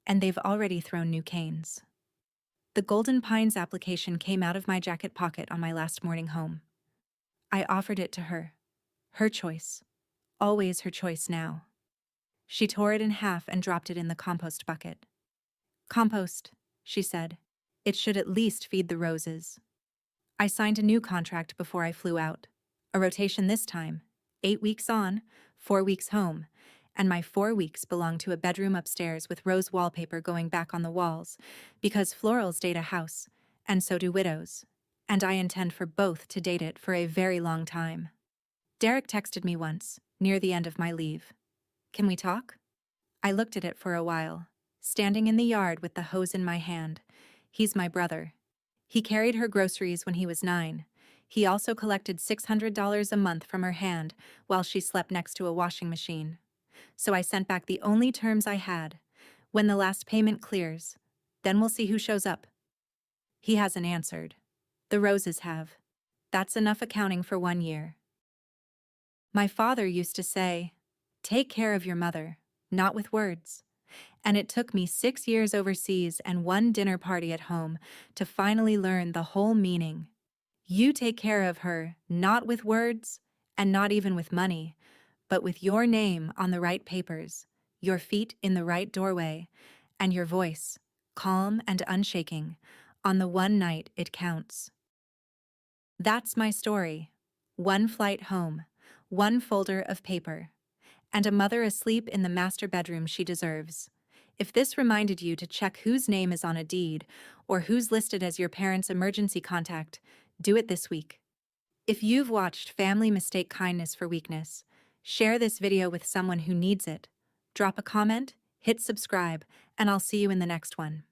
and they've already thrown new canes. The Golden Pines application came out of my jacket pocket on my last morning home. I offered it to her. Her choice. Always her choice now. She tore it in half and dropped it in the compost bucket. "Compost," she said. "It should at least feed the roses." I signed a new contract before I flew out. A rotation this time, 8 weeks on, 4 weeks home, and my 4 weeks belong to a bedroom upstairs with rose wallpaper going back on the walls, because florals date a house, and so do widows, and I intend for both to date it for a very long time. Derek texted me once, near the end of my leave. "Can we talk?" I looked at it for a while, standing in the yard with the hose in my hand. He's my brother. He carried her groceries when he was 9. He also collected $600 a month from her hand while she slept next to a washing machine. So I sent back the only terms I had. "When the last payment clears, then we'll see who shows up." He hasn't answered. The roses have. That's enough accounting for 1 year. My father used to say, "Take care of your mother, not with words." And it took me 6 years overseas and 1 dinner party at home to finally learn the whole meaning. You take care of her, not with words, and not even with money, but with your name on the right papers, your feet in the right doorway, and your voice, calm and unshaking, on the one night it counts. That's my story. 1 flight home, 1 folder of paper, and a mother asleep in the master bedroom she deserves. If this reminded you to check whose name is on a deed or who's listed as your parent's emergency contact, do it this week. If you've watched Family Mistake Kindness for Weakness, share this video with someone who needs it. Drop a comment, hit subscribe, and I'll see you in the next one.